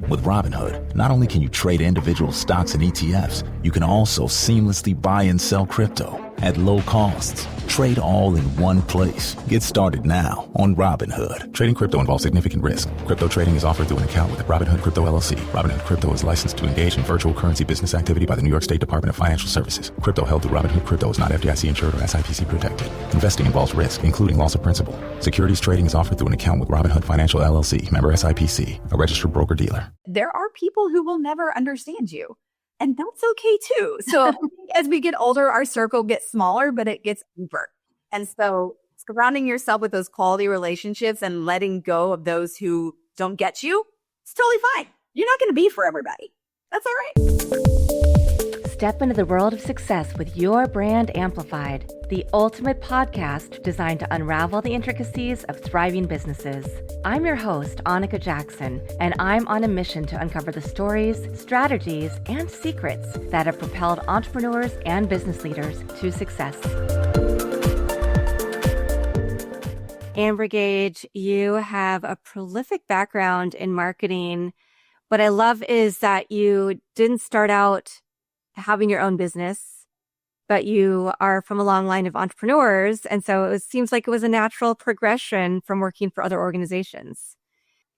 With Robinhood, not only can you trade individual stocks and ETFs, you can also seamlessly buy and sell crypto at low costs. Trade all in one place. Get started now on Robinhood. Trading crypto involves significant risk. Crypto trading is offered through an account with Robinhood Crypto LLC. Robinhood Crypto is licensed to engage in virtual currency business activity by the New York State Department of Financial Services. Crypto held through Robinhood Crypto is not FDIC insured or SIPC protected. Investing involves risk, including loss of principal. Securities trading is offered through an account with Robinhood Financial LLC, member SIPC, a registered broker-dealer. There are people who will never understand you, and that's okay too. So as we get older, our circle gets smaller, but it gets deeper. And so surrounding yourself with those quality relationships and letting go of those who don't get you, it's totally fine. You're not going to be for everybody. That's all right. Step into the world of success with Your Brand Amplified, the ultimate podcast designed to unravel the intricacies of thriving businesses. I'm your host, Annika Jackson, and I'm on a mission to uncover the stories, strategies, and secrets that have propelled entrepreneurs and business leaders to success. Amber Gaige, you have a prolific background in marketing. What I love is that you didn't start out having your own business, but you are from a long line of entrepreneurs. And so it seems like it was a natural progression from working for other organizations.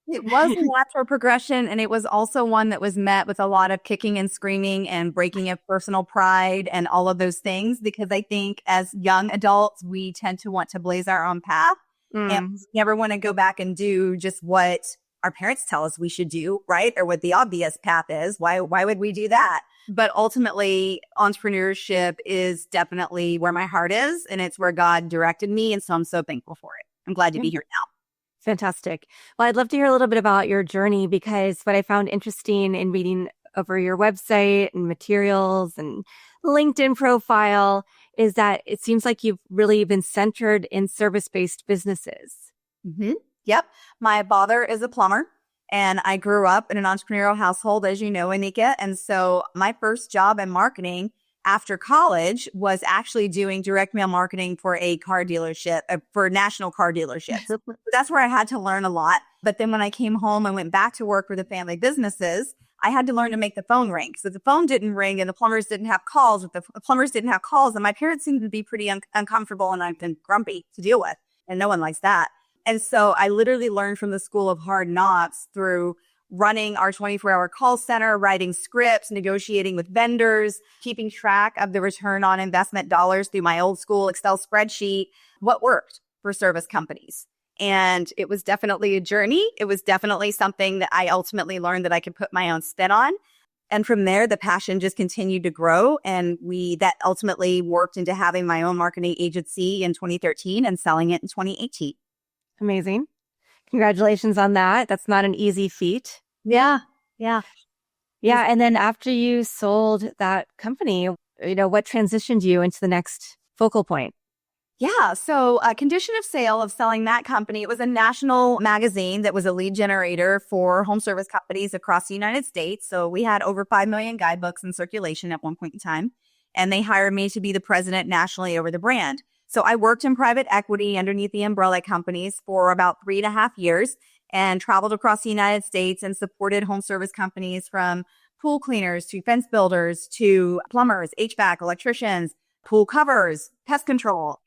It was a natural progression, and it was also one that was met with a lot of kicking and screaming and breaking of personal pride and all of those things, because I think as young adults, we tend to want to blaze our own path. And we never want to go back and do just what our parents tell us we should do, right? Or what the obvious path is. Why would we do that? But ultimately, entrepreneurship is definitely where my heart is, and it's where God directed me. And so I'm so thankful for it. I'm glad to be here now. Fantastic. Well, I'd love to hear a little bit about your journey, because what I found interesting in reading over your website and materials and LinkedIn profile is that it seems like you've really been centered in service-based businesses. Mm-hmm. Yep. My father is a plumber, and I grew up in an entrepreneurial household, as you know, Anika. And so my first job in marketing after college was actually doing direct mail marketing for a car dealership, for national car dealerships. So that's where I had to learn a lot. But then when I came home and went back to work for the family businesses, I had to learn to make the phone ring. So the phone didn't ring and the plumbers didn't have calls. If the plumbers didn't have calls, and my parents seemed to be pretty uncomfortable and I've been grumpy to deal with. And no one likes that. And so I literally learned from the school of hard knocks through running our 24-hour call center, writing scripts, negotiating with vendors, keeping track of the return on investment dollars through my old school Excel spreadsheet, what worked for service companies. And it was definitely a journey. It was definitely something that I ultimately learned that I could put my own spin on. And from there, the passion just continued to grow. And that ultimately worked into having my own marketing agency in 2013 and selling it in 2018. Amazing. Congratulations on that. That's not an easy feat. Yeah. And then after you sold that company, what transitioned you into the next focal point? Yeah. So a condition of sale of selling that company, it was a national magazine that was a lead generator for home service companies across the United States. So we had over 5 million guidebooks in circulation at one point in time. And they hired me to be the president nationally over the brand. So I worked in private equity underneath the umbrella companies for about 3.5 years and traveled across the United States and supported home service companies from pool cleaners to fence builders to plumbers, HVAC, electricians, pool covers, pest control.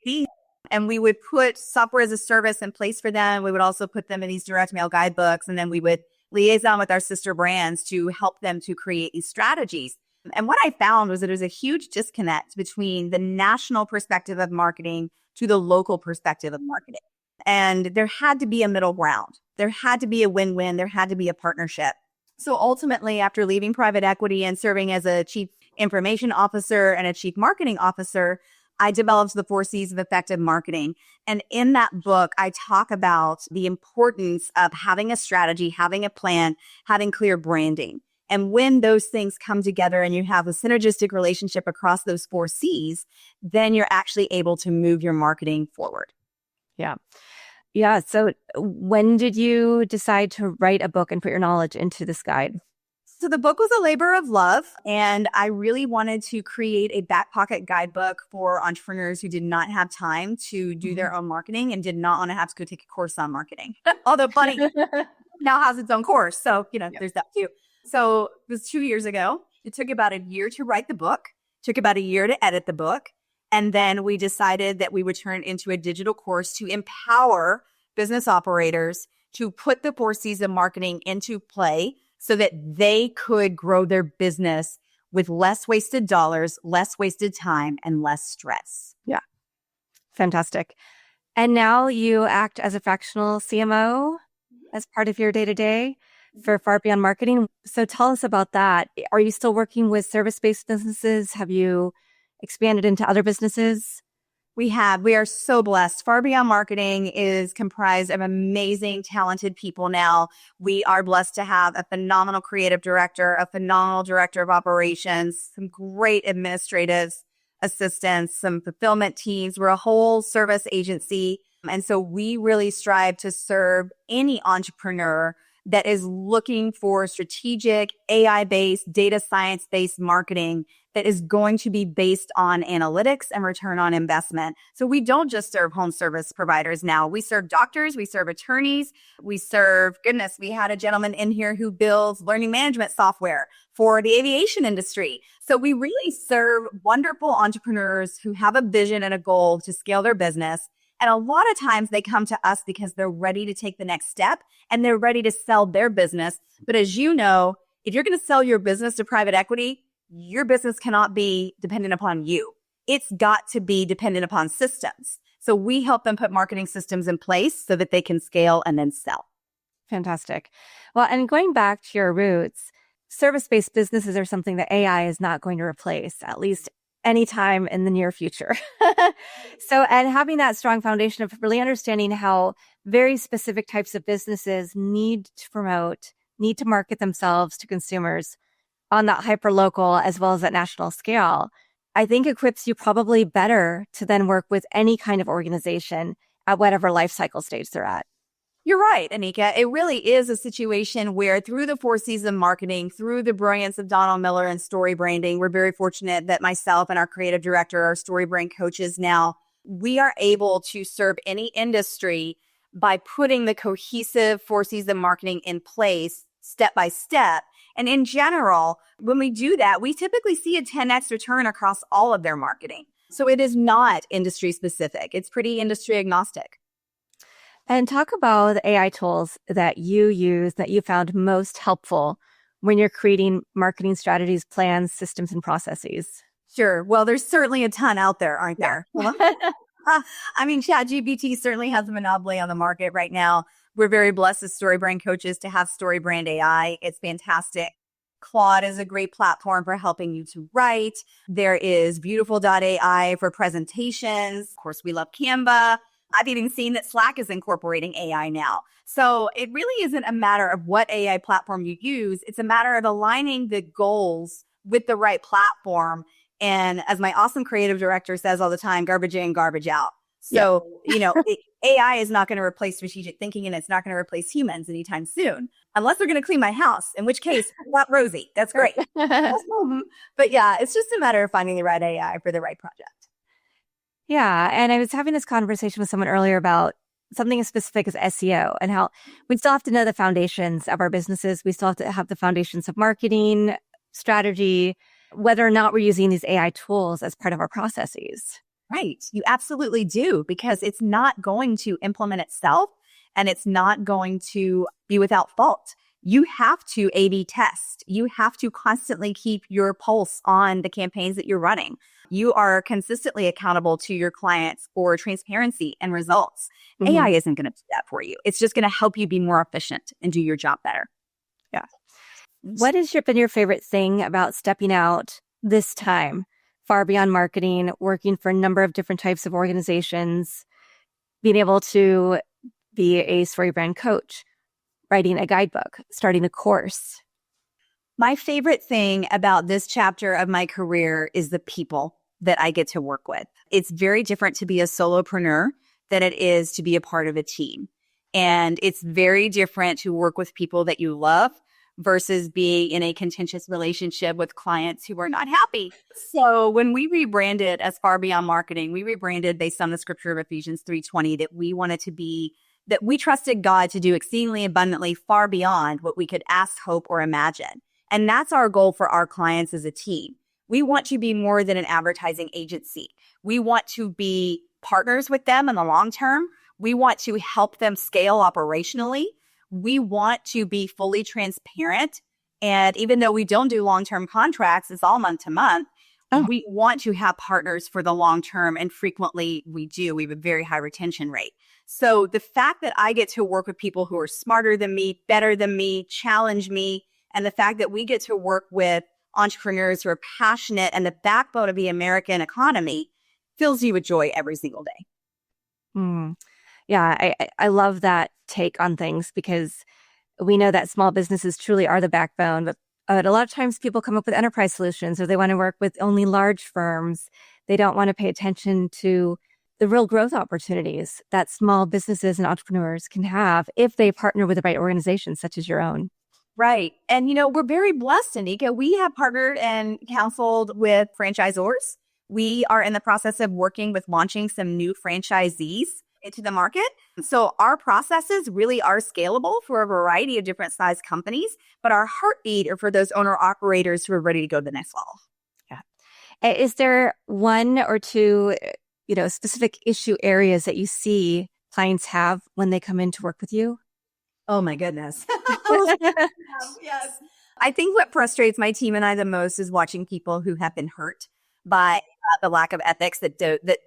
And we would put software as a service in place for them. We would also put them in these direct mail guidebooks. And then we would liaison with our sister brands to help them to create these strategies. And what I found was that there's a huge disconnect between the national perspective of marketing to the local perspective of marketing. And there had to be a middle ground. There had to be a win-win. There had to be a partnership. So ultimately, after leaving private equity and serving as a chief information officer and a chief marketing officer, I developed the 4 C's of effective marketing. And in that book, I talk about the importance of having a strategy, having a plan, having clear branding. And when those things come together and you have a synergistic relationship across those 4 C's, then you're actually able to move your marketing forward. Yeah. So when did you decide to write a book and put your knowledge into this guide? So the book was a labor of love, and I really wanted to create a back pocket guidebook for entrepreneurs who did not have time to do their own marketing and did not want to have to go take a course on marketing. Although funny, now has its own course. So, there's that too. So it was 2 years ago. It took about a year to write the book, took about a year to edit the book. And then we decided that we would turn it into a digital course to empower business operators to put the 4C's marketing into play so that they could grow their business with less wasted dollars, less wasted time, and less stress. Yeah. Fantastic. And now you act as a fractional CMO as part of your day-to-day for Far Beyond Marketing. So tell us about that. Are you still working with service-based businesses? Have you expanded into other businesses? We have. We are so blessed. Far Beyond Marketing is comprised of amazing, talented people now. We are blessed to have a phenomenal creative director, a phenomenal director of operations, some great administrative assistants, some fulfillment teams. We're a whole service agency. And so we really strive to serve any entrepreneur that is looking for strategic, AI-based, data science-based marketing that is going to be based on analytics and return on investment. So we don't just serve home service providers now. We serve doctors, we serve attorneys, we serve, we had a gentleman in here who builds learning management software for the aviation industry. So we really serve wonderful entrepreneurs who have a vision and a goal to scale their business. And a lot of times they come to us because they're ready to take the next step and they're ready to sell their business. But as you know, if you're going to sell your business to private equity, your business cannot be dependent upon you. It's got to be dependent upon systems. So we help them put marketing systems in place so that they can scale and then sell. Fantastic. Well, and going back to your roots, service-based businesses are something that AI is not going to replace, at least anytime in the near future. And having that strong foundation of really understanding how very specific types of businesses need to promote, need to market themselves to consumers on that hyper-local as well as that national scale, I think equips you probably better to then work with any kind of organization at whatever life cycle stage they're at. You're right, Anika. It really is a situation where through the 4C's of marketing, through the brilliance of Donald Miller and story branding, we're very fortunate that myself and our creative director are story brand coaches now. We are able to serve any industry by putting the cohesive 4C's of marketing in place step by step. And in general, when we do that, we typically see a 10x return across all of their marketing. So it is not industry specific. It's pretty industry agnostic. And talk about the AI tools that you use that you found most helpful when you're creating marketing strategies, plans, systems, and processes. Sure. Well, there's certainly a ton out there, aren't there? ChatGPT certainly has a monopoly on the market right now. We're very blessed as story brand coaches to have story brand AI. It's fantastic. Claude is a great platform for helping you to write. There is Beautiful.ai for presentations. Of course, we love Canva. I've even seen that Slack is incorporating AI now. So it really isn't a matter of what AI platform you use. It's a matter of aligning the goals with the right platform. And as my awesome creative director says all the time, garbage in, garbage out. So, AI is not going to replace strategic thinking and it's not going to replace humans anytime soon, unless they're going to clean my house, in which case, not Rosie. That's great. But yeah, it's just a matter of finding the right AI for the right project. Yeah. And I was having this conversation with someone earlier about something as specific as SEO and how we still have to know the foundations of our businesses. We still have to have the foundations of marketing, strategy, whether or not we're using these AI tools as part of our processes. Right. You absolutely do, because it's not going to implement itself and it's not going to be without fault. You have to A/B test. You have to constantly keep your pulse on the campaigns that you're running. You are consistently accountable to your clients for transparency and results. Mm-hmm. AI isn't going to do that for you. It's just going to help you be more efficient and do your job better. Yeah. What has been your favorite thing about stepping out this time? Far Beyond Marketing, working for a number of different types of organizations, being able to be a story brand coach, writing a guidebook, starting a course. My favorite thing about this chapter of my career is the people that I get to work with. It's very different to be a solopreneur than it is to be a part of a team. And it's very different to work with people that you love versus being in a contentious relationship with clients who are not happy. So when we rebranded as Far Beyond Marketing, we rebranded based on the scripture of Ephesians 3:20 that we wanted to be that we trusted God to do exceedingly abundantly far beyond what we could ask, hope, or imagine. And that's our goal for our clients as a team. We want to be more than an advertising agency. We want to be partners with them in the long term. We want to help them scale operationally. We want to be fully transparent. And even though we don't do long-term contracts, it's all month to month. We want to have partners for the long term. And frequently we do. We have a very high retention rate. So the fact that I get to work with people who are smarter than me, better than me, challenge me, and the fact that we get to work with entrepreneurs who are passionate and the backbone of the American economy fills you with joy every single day. Yeah, I love that take on things, because we know that small businesses truly are the backbone, but a lot of times people come up with enterprise solutions, or they want to work with only large firms. They don't want to pay attention to the real growth opportunities that small businesses and entrepreneurs can have if they partner with the right organizations such as your own. Right. And, we're very blessed, Anika. We have partnered and counseled with franchisors. We are in the process of working with launching some new franchisees into the market. So our processes really are scalable for a variety of different size companies, but our heartbeat are for those owner operators who are ready to go to the next level. Yeah. Is there one or two, specific issue areas that you see clients have when they come in to work with you? Oh my goodness. Yes. I think what frustrates my team and I the most is watching people who have been hurt by the lack of ethics that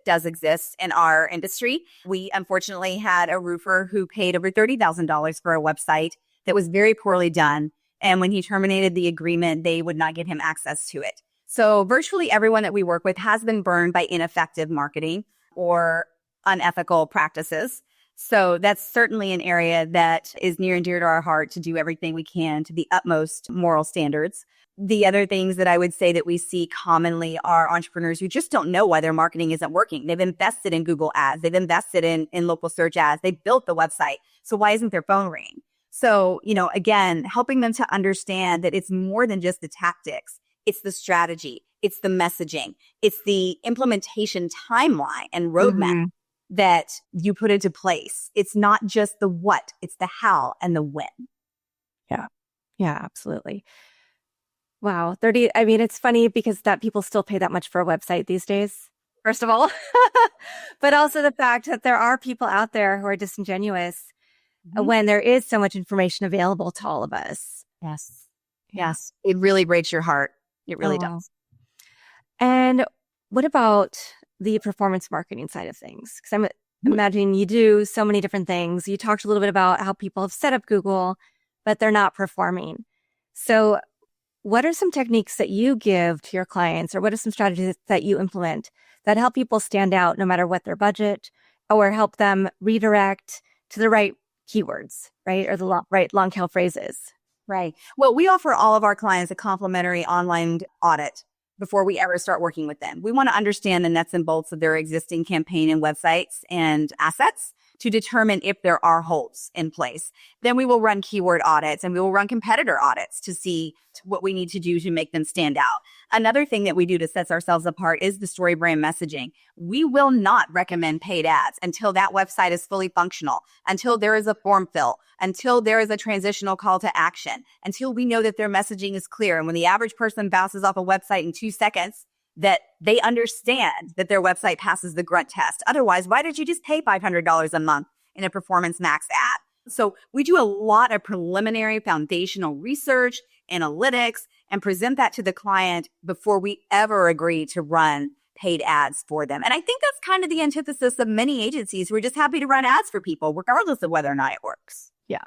does exist in our industry. We unfortunately had a roofer who paid over $30,000 for a website that was very poorly done. And when he terminated the agreement, they would not give him access to it. So virtually everyone that we work with has been burned by ineffective marketing or unethical practices. So that's certainly an area that is near and dear to our heart, to do everything we can to the utmost moral standards. The other things that I would say that we see commonly are entrepreneurs who just don't know why their marketing isn't working. They've invested in Google ads. They've invested in local search ads. They built the website. So why isn't their phone ringing? So, again, helping them to understand that it's more than just the tactics. It's the strategy. It's the messaging. It's the implementation timeline and roadmap that you put into place. It's not just the what, it's the how and the when. Yeah, absolutely. Wow. 30. I mean, it's funny because that people still pay that much for a website these days, first of all, but also the fact that there are people out there who are disingenuous when there is so much information available to all of us. Yes. It really breaks your heart. It really does. And what about the performance marketing side of things? Because I'm imagining you do so many different things. You talked a little bit about how people have set up Google, but they're not performing. So what are some techniques that you give to your clients, or what are some strategies that you implement that help people stand out no matter what their budget, or help them redirect to the right keywords, right? Or the right long tail phrases? Right. Well, we offer all of our clients a complimentary online audit before we ever start working with them. We want to understand the nuts and bolts of their existing campaign and websites and assets to determine if there are holes in place. Then we will run keyword audits, and we will run competitor audits to see what we need to do to make them stand out. Another thing that we do that sets ourselves apart is the story brand messaging. We will not recommend paid ads until that website is fully functional, until there is a form fill, until there is a transitional call to action, until we know that their messaging is clear. And when the average person bounces off a website in 2 seconds, that they understand that their website passes the grunt test. Otherwise, why did you just pay $500 a month in a Performance Max ad? So we do a lot of preliminary foundational research, analytics, and present that to the client before we ever agree to run paid ads for them. And I think that's kind of the antithesis of many agencies who are just happy to run ads for people, regardless of whether or not it works. Yeah,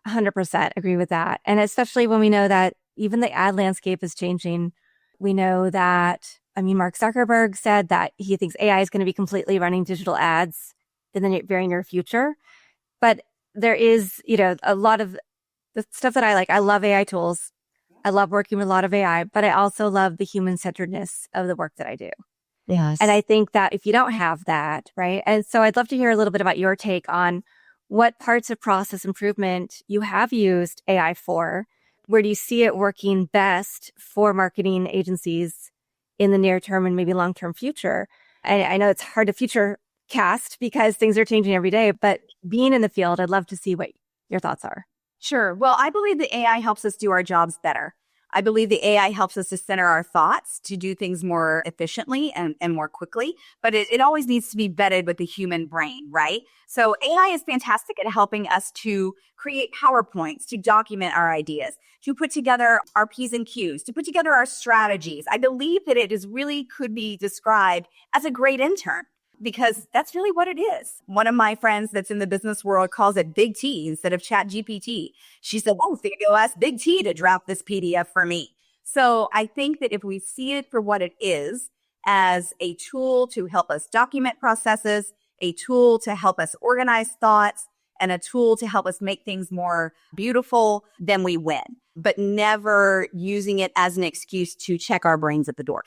100% agree with that. And especially when we know that even the ad landscape is changing. We know that, Mark Zuckerberg said that he thinks AI is going to be completely running digital ads in the very near future. But there is, a lot of the stuff that I like. I love AI tools. I love working with a lot of AI, but I also love the human-centeredness of the work that I do. Yes. And I think that if you don't have that, right? And so I'd love to hear a little bit about your take on what parts of process improvement you have used AI for. Where do you see it working best for marketing agencies in the near term and maybe long-term future? And I know it's hard to cast because things are changing every day. But being in the field, I'd love to see what your thoughts are. Sure. Well, I believe the AI helps us do our jobs better. I believe the AI helps us to center our thoughts, to do things more efficiently and more quickly. But it always needs to be vetted with the human brain, right? So AI is fantastic at helping us to create PowerPoints, to document our ideas, to put together our P's and Q's, to put together our strategies. I believe that it is really could be described as a great intern, because that's really what it is. One of my friends that's in the business world calls it Big T instead of Chat GPT. She said, oh, Theo asked Big T to draft this PDF for me. So I think that if we see it for what it is, as a tool to help us document processes, a tool to help us organize thoughts, and a tool to help us make things more beautiful, then we win. But never using it as an excuse to check our brains at the door.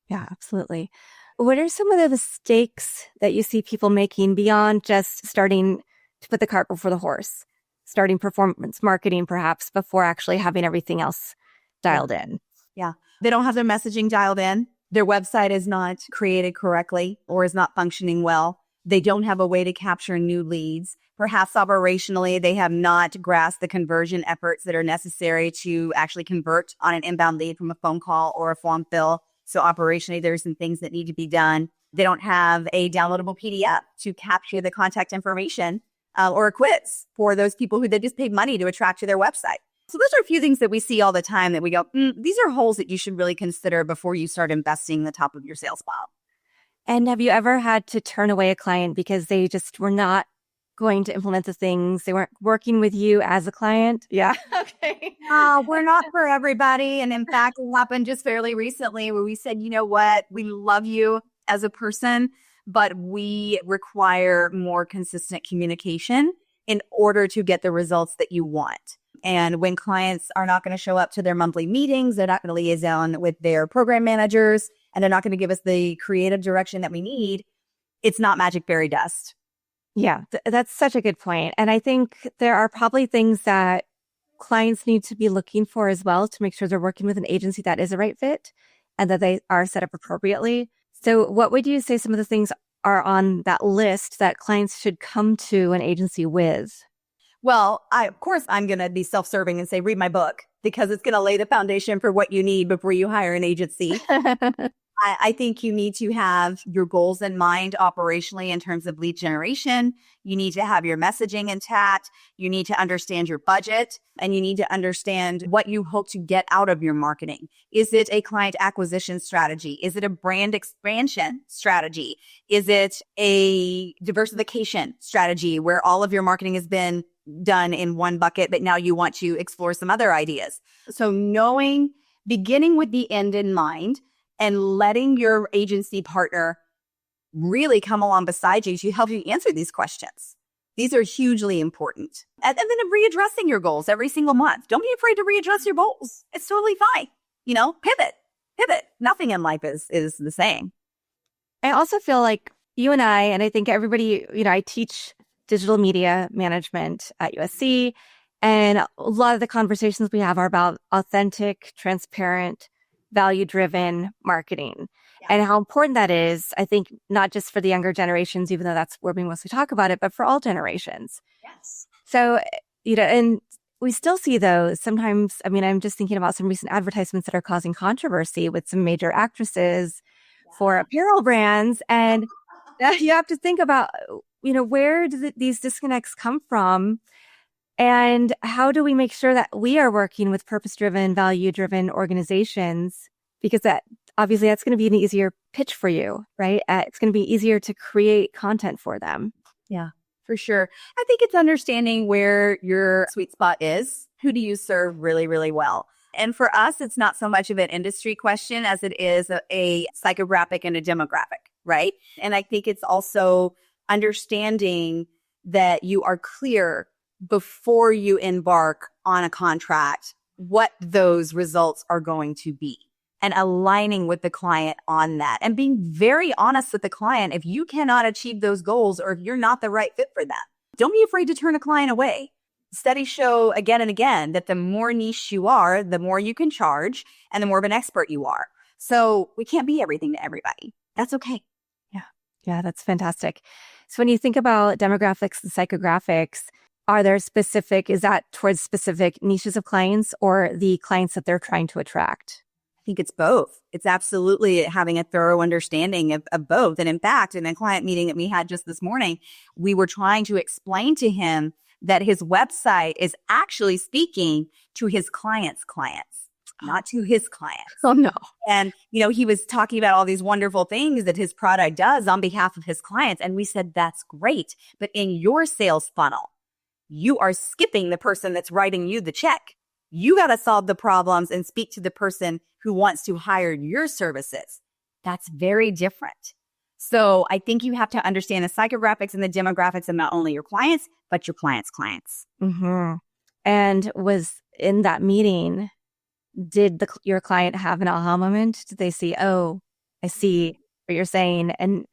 Yeah, absolutely. What are some of the mistakes that you see people making beyond just starting to put the cart before the horse, starting performance marketing perhaps before actually having everything else dialed in? Yeah. They don't have their messaging dialed in. Their website is not created correctly or is not functioning well. They don't have a way to capture new leads. Perhaps operationally, they have not grasped the conversion efforts that are necessary to actually convert on an inbound lead from a phone call or a form fill. So operationally, there's some things that need to be done. They don't have a downloadable PDF to capture the contact information or a quiz for those people who they just paid money to attract to their website. So those are a few things that we see all the time that we go, these are holes that you should really consider before you start investing the top of your sales file. And have you ever had to turn away a client because they just were not going to implement the things? They weren't working with you as a client? Yeah. Okay. We're not for everybody. And in fact, it happened just fairly recently where we said, you know what, we love you as a person, but we require more consistent communication in order to get the results that you want. And when clients are not going to show up to their monthly meetings, they're not going to liaison with their program managers, and they're not going to give us the creative direction that we need, it's not magic fairy dust. Yeah, that's such a good point. And I think there are probably things that clients need to be looking for as well to make sure they're working with an agency that is a right fit and that they are set up appropriately. So what would you say some of the things are on that list that clients should come to an agency with? Well, of course, I'm going to be self-serving and say, read my book, because it's going to lay the foundation for what you need before you hire an agency. I think you need to have your goals in mind operationally in terms of lead generation. You need to have your messaging intact. You need to understand your budget, and you need to understand what you hope to get out of your marketing. Is it a client acquisition strategy? Is it a brand expansion strategy? Is it a diversification strategy where all of your marketing has been done in one bucket, but now you want to explore some other ideas? So beginning with the end in mind, and letting your agency partner really come along beside you to help you answer these questions. These are hugely important. And then readdressing your goals every single month. Don't be afraid to readdress your goals. It's totally fine. Pivot. Nothing in life is the same. I also feel like you and I think everybody, I teach digital media management at USC, and a lot of the conversations we have are about authentic, transparent, value-driven marketing and how important that is, I think, not just for the younger generations, even though that's where we mostly talk about it, but for all generations. Yes. So, and we still see those sometimes. I mean, I'm just thinking about some recent advertisements that are causing controversy with some major actresses for apparel brands. And you have to think about, where do these disconnects come from? And how do we make sure that we are working with purpose-driven, value-driven organizations? Because that's going to be an easier pitch for you, right? It's going to be easier to create content for them. Yeah, for sure. I think it's understanding where your sweet spot is. Who do you serve really, really well? And for us, it's not so much of an industry question as it is a psychographic and a demographic, right? And I think it's also understanding that you are clear before you embark on a contract, what those results are going to be, and aligning with the client on that, and being very honest with the client if you cannot achieve those goals or if you're not the right fit for them. Don't be afraid to turn a client away. Studies show again and again that the more niche you are, the more you can charge and the more of an expert you are. So we can't be everything to everybody. That's okay. Yeah. Yeah, that's fantastic. So when you think about demographics and psychographics, is that towards specific niches of clients or the clients that they're trying to attract? I think it's both. It's absolutely having a thorough understanding of both. And in fact, in a client meeting that we had just this morning, we were trying to explain to him that his website is actually speaking to his clients' clients, not to his clients. Oh, no. And, he was talking about all these wonderful things that his product does on behalf of his clients. And we said, that's great. But in your sales funnel, you are skipping the person that's writing you the check. You got to solve the problems and speak to the person who wants to hire your services. That's very different. So I think you have to understand the psychographics and the demographics of not only your clients, but your clients' clients. Mm-hmm. And was in that meeting, did your client have an aha moment? Did they see, oh, I see what you're saying? And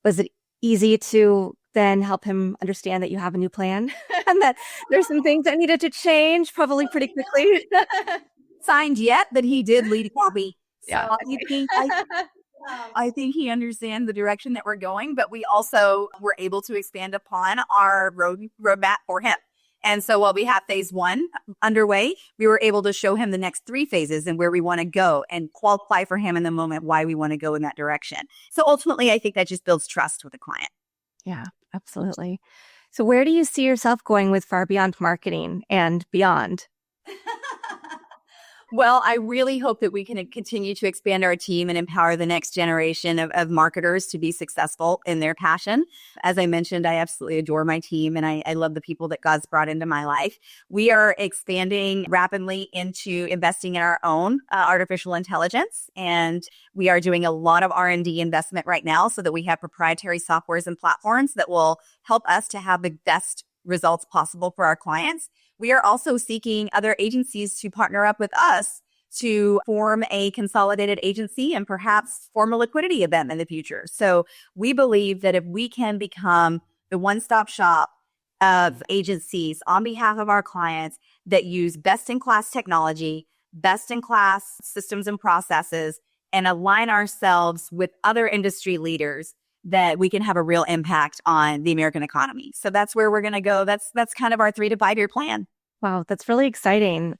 was it easy to then help him understand that you have a new plan and that there's some things that needed to change probably pretty quickly? Signed yet, but he did lead a copy. Yeah. So I think he understands the direction that we're going, but we also were able to expand upon our roadmap for him. And so while we have phase 1 underway, we were able to show him the next 3 phases and where we want to go and qualify for him in the moment why we want to go in that direction. So ultimately, I think that just builds trust with the client. Yeah, absolutely. So where do you see yourself going with Far Beyond Marketing and beyond? Well, I really hope that we can continue to expand our team and empower the next generation of marketers to be successful in their passion. As I mentioned, I absolutely adore my team and I love the people that God's brought into my life. We are expanding rapidly into investing in our own artificial intelligence. And we are doing a lot of R&D investment right now so that we have proprietary softwares and platforms that will help us to have the best results possible for our clients. We are also seeking other agencies to partner up with us to form a consolidated agency and perhaps form a liquidity event in the future. So we believe that if we can become the one-stop shop of agencies on behalf of our clients that use best-in-class technology, best-in-class systems and processes, and align ourselves with other industry leaders, that we can have a real impact on the American economy. So that's where we're going to go. That's kind of our 3 to 5 year plan. Wow, that's really exciting.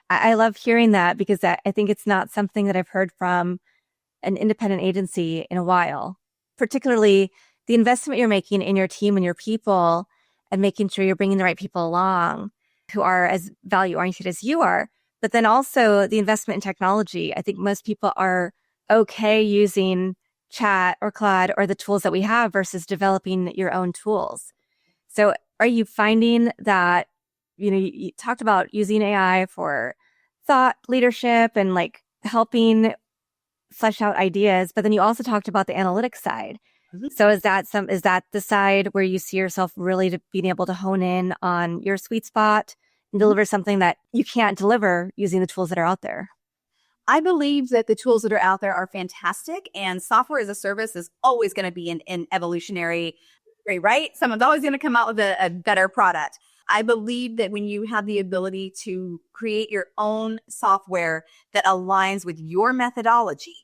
I love hearing that because I think it's not something that I've heard from an independent agency in a while, particularly the investment you're making in your team and your people and making sure you're bringing the right people along who are as value oriented as you are. But then also the investment in technology. I think most people are okay using chat or Claude or the tools that we have versus developing your own tools. So are you finding that, you talked about using AI for thought leadership and like helping flesh out ideas, but then you also talked about the analytics side. Mm-hmm. So is that the side where you see yourself really being able to hone in on your sweet spot and deliver something that you can't deliver using the tools that are out there? I believe that the tools that are out there are fantastic, and software as a service is always going to be an evolutionary, right? Someone's always going to come out with a better product. I believe that when you have the ability to create your own software that aligns with your methodology,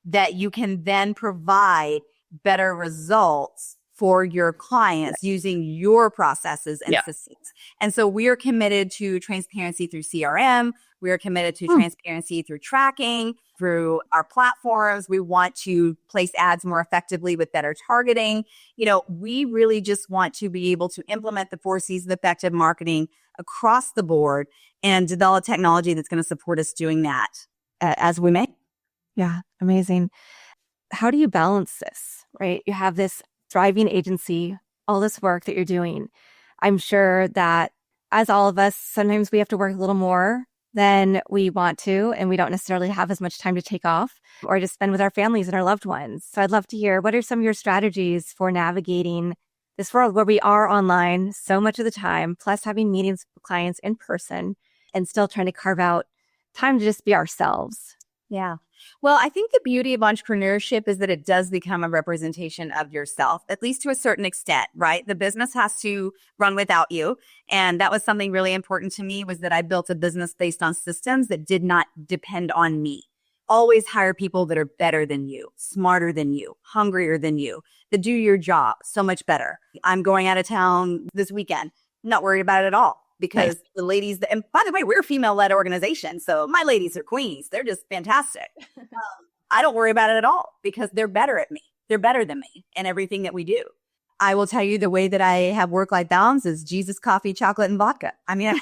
that you can then provide better results for your clients using your processes and systems. And so we are committed to transparency through CRM. We are committed to transparency through tracking, through our platforms. We want to place ads more effectively with better targeting. We really just want to be able to implement the 4 C's of effective marketing across the board and develop technology that's going to support us doing that as we may. Yeah, amazing. How do you balance this, right? You have this thriving agency, all this work that you're doing. I'm sure that as all of us, sometimes we have to work a little more than we want to, and we don't necessarily have as much time to take off or to spend with our families and our loved ones. So I'd love to hear, what are some of your strategies for navigating this world where we are online so much of the time, plus having meetings with clients in person and still trying to carve out time to just be ourselves? Yeah. Well, I think the beauty of entrepreneurship is that it does become a representation of yourself, at least to a certain extent, right? The business has to run without you. And that was something really important to me, was that I built a business based on systems that did not depend on me. always hire people that are better than you, smarter than you, hungrier than you, that do your job so much better. I'm going out of town this weekend, not worried about it at all because the ladies, and by the way, we're a female-led organization. So my ladies are queens. They're just fantastic. I don't worry about it at all because they're better at me. They're better than me in everything that we do. I will tell you the way that I have work-life balance is Jesus, coffee, chocolate, and vodka. I mean,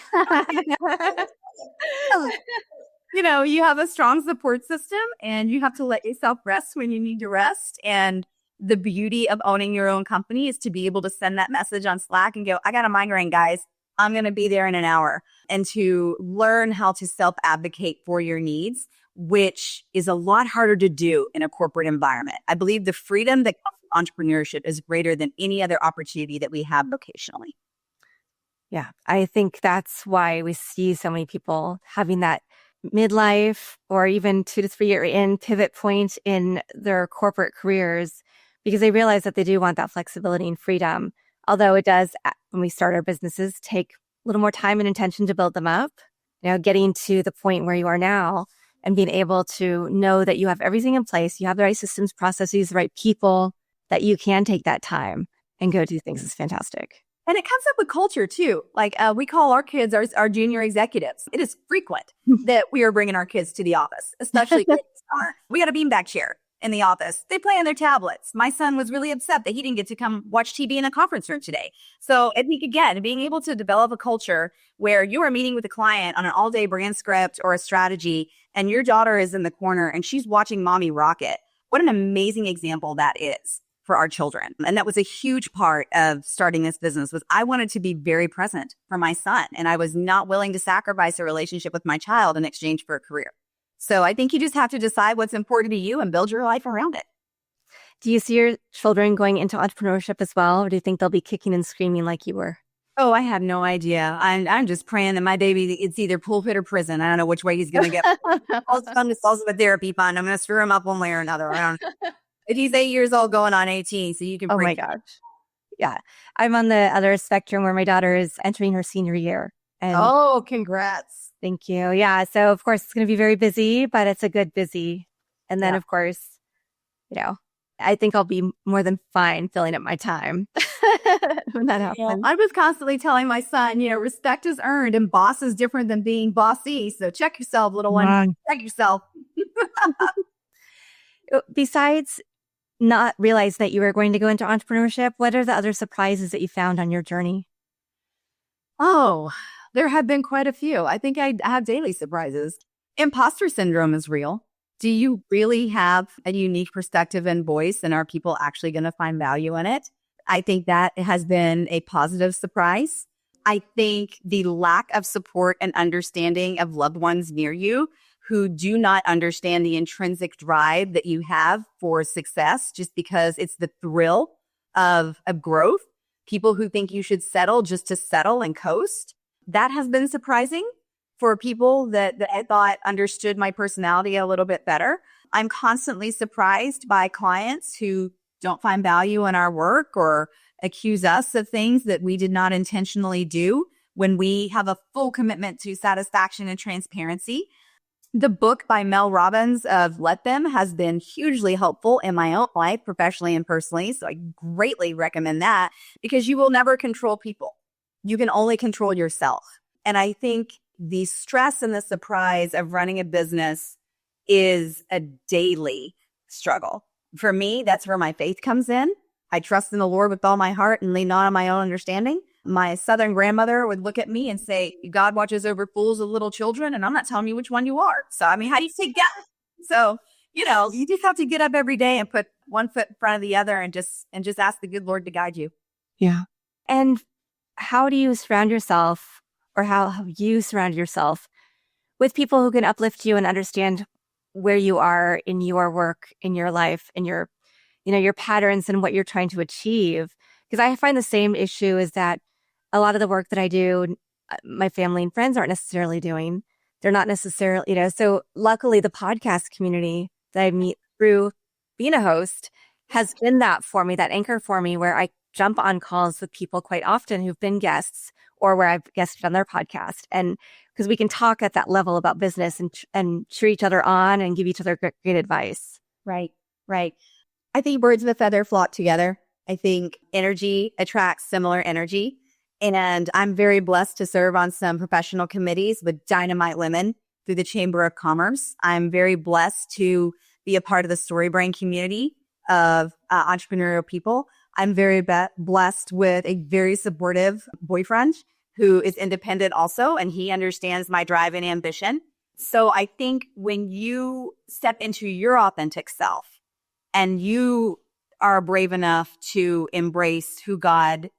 you know, you have a strong support system and you have to let yourself rest when you need to rest. And the beauty of owning your own company is to be able to send that message on Slack and go, I got a migraine, guys. I'm going to be there in an hour. And to learn how to self-advocate for your needs, which is a lot harder to do in a corporate environment. I believe the freedom that comes from entrepreneurship is greater than any other opportunity that we have vocationally. Yeah, I think that's why we see so many people having that midlife or even 2 to 3 year in pivot point in their corporate careers because they realize that they do want that flexibility and freedom. Although it does, when we start our businesses, take a little more time and intention to build them up. You know, getting to the point where you are now and being able to know that you have everything in place, you have the right systems, processes, the right people, that you can take that time and go do things is fantastic. And it comes up with culture too. Like we call our kids our junior executives. It is frequent that we are bringing our kids to the office, especially kids. We got a beanbag chair in the office. They play on their tablets. My son was really upset that he didn't get to come watch TV in the conference room today. So I think, again, being able to develop a culture where you are meeting with a client on an all-day brand script or a strategy, and your daughter is in the corner and she's watching mommy rock it. What an amazing example that is for our children. And that was a huge part of starting this business was I wanted to be very present for my son. And I was not willing to sacrifice a relationship with my child in exchange for a career. So I think you just have to decide what's important to you and build your life around it. Do you see your children going into entrepreneurship as well? Or do you think they'll be kicking and screaming like you were? Oh, I have no idea. I'm just praying that my baby, it's either pulpit or prison. I don't know which way he's going to get. It's also a therapy fund. I'm going to screw him up one way or another. If he's 8 years old going on 18, so you can. Oh my gosh. Yeah. I'm on the other spectrum where my daughter is entering her senior year. And oh, congrats. Thank you. Yeah. So of course it's going to be very busy, but it's a good busy. And then of course, you know, I think I'll be more than fine filling up my time when that happens. Yeah. I was constantly telling my son, you know, respect is earned and boss is different than being bossy. So check yourself, little one. Check yourself. Besides not realize that you were going to go into entrepreneurship, what are the other surprises that you found on your journey? Oh, there have been quite a few. I think I have daily surprises. Imposter syndrome is real. Do you really have a unique perspective and voice, and are people actually going to find value in it? I think that has been a positive surprise. I think the lack of support and understanding of loved ones near you who do not understand the intrinsic drive that you have for success just because it's the thrill of growth. People who think you should settle just to settle and coast. That has been surprising for people that I thought understood my personality a little bit better. I'm constantly surprised by clients who don't find value in our work or accuse us of things that we did not intentionally do when we have a full commitment to satisfaction and transparency. The book by Mel Robbins of Let Them has been hugely helpful in my own life, professionally and personally. So I greatly recommend that because you will never control people. You can only control yourself. And I think the stress and the surprise of running a business is a daily struggle. For me, that's where my faith comes in. I trust in the Lord with all my heart and lean not on my own understanding. My Southern grandmother would look at me and say, God watches over fools and little children, and I'm not telling you which one you are. So, I mean, how do you take that? So, you know, you just have to get up every day and put one foot in front of the other and just ask the good Lord to guide you. Yeah. And how do you surround yourself, or how have you surrounded yourself with people who can uplift you and understand where you are in your work, in your life, in your, you know, your patterns and what you're trying to achieve? Because I find the same issue is that a lot of the work that I do, my family and friends aren't necessarily doing. They're not necessarily, you know, so luckily the podcast community that I meet through being a host has been that for me, that anchor for me, where I jump on calls with people quite often who've been guests or where I've guested on their podcast. And because we can talk at that level about business and cheer each other on and give each other great advice. Right. I think birds of a feather flock together. I think energy attracts similar energy. And I'm very blessed to serve on some professional committees with dynamite women through the Chamber of Commerce. I'm very blessed to be a part of the StoryBrain community of entrepreneurial people. I'm very blessed with a very supportive boyfriend who is independent also, and he understands my drive and ambition. So I think when you step into your authentic self and you are brave enough to embrace who God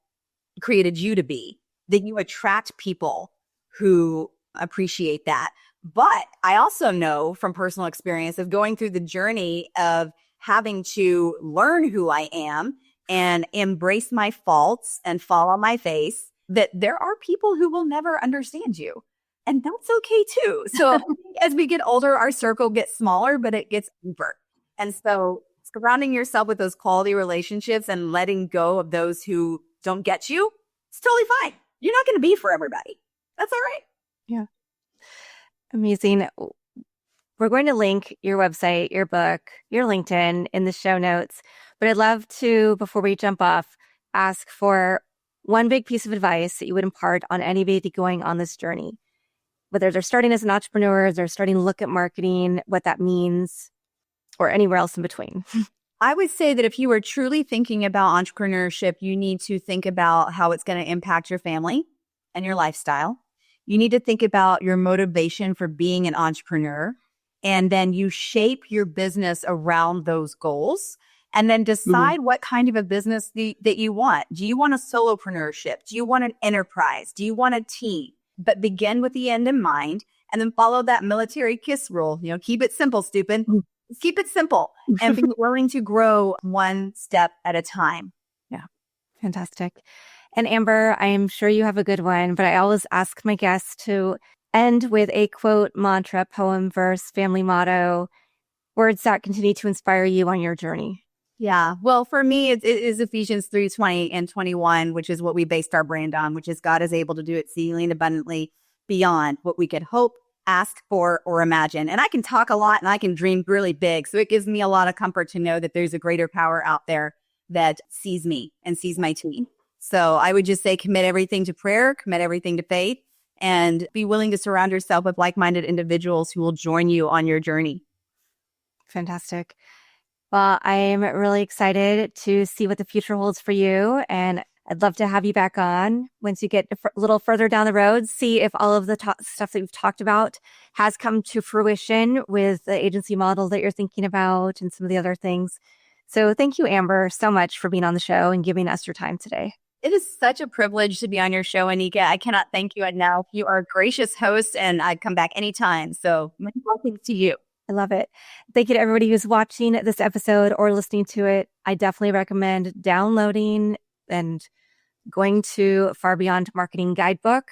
created you to be, then you attract people who appreciate that. But I also know from personal experience of going through the journey of having to learn who I am and embrace my faults and fall on my face, that there are people who will never understand you. And that's okay too. So as we get older, our circle gets smaller, but it gets deeper. And so surrounding yourself with those quality relationships and letting go of those who don't get you, it's totally fine. You're not going to be for everybody. That's all right. Yeah. Amazing. We're going to link your website, your book, your LinkedIn in the show notes. But I'd love to, before we jump off, ask for one big piece of advice that you would impart on anybody going on this journey, whether they're starting as an entrepreneur, they're starting to look at marketing, what that means, or anywhere else in between. I would say that if you are truly thinking about entrepreneurship, you need to think about how it's going to impact your family and your lifestyle. You need to think about your motivation for being an entrepreneur. And then you shape your business around those goals. And then decide what kind of a business that you want. Do you want a solopreneurship? Do you want an enterprise? Do you want a team? But begin with the end in mind and then follow that military KISS rule. Keep it simple, stupid. Just keep it simple and be willing to grow one step at a time. Yeah. Fantastic. And Amber, I am sure you have a good one, but I always ask my guests to end with a quote, mantra, poem, verse, family motto, words that continue to inspire you on your journey. Yeah. Well, for me, it is Ephesians 3:20 and 21, which is what we based our brand on, which is God is able to do exceedingly and abundantly beyond what we could hope, ask for, or imagine. And I can talk a lot and I can dream really big. So it gives me a lot of comfort to know that there's a greater power out there that sees me and sees my team. So I would just say commit everything to prayer, commit everything to faith, and be willing to surround yourself with like-minded individuals who will join you on your journey. Fantastic. Well, I'm really excited to see what the future holds for you. And I'd love to have you back on once you get a little further down the road, see if all of the stuff that we've talked about has come to fruition with the agency model that you're thinking about and some of the other things. So thank you, Amber, so much for being on the show and giving us your time today. It is such a privilege to be on your show, Anika. I cannot thank you enough. You are a gracious host, and I'd come back anytime. So many blessings to you. I love it. Thank you to everybody who's watching this episode or listening to it. I definitely recommend downloading and going to Far Beyond Marketing Guidebook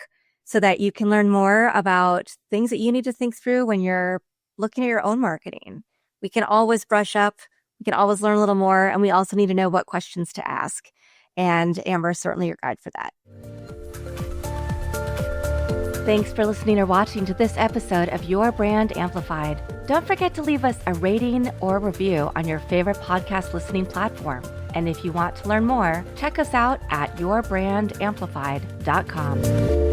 so that you can learn more about things that you need to think through when you're looking at your own marketing. We can always brush up. We can always learn a little more. And we also need to know what questions to ask. And Amber is certainly your guide for that. Thanks for listening or watching to this episode of Your Brand Amplified. Don't forget to leave us a rating or review on your favorite podcast listening platform. And if you want to learn more, check us out at yourbrandamplified.com.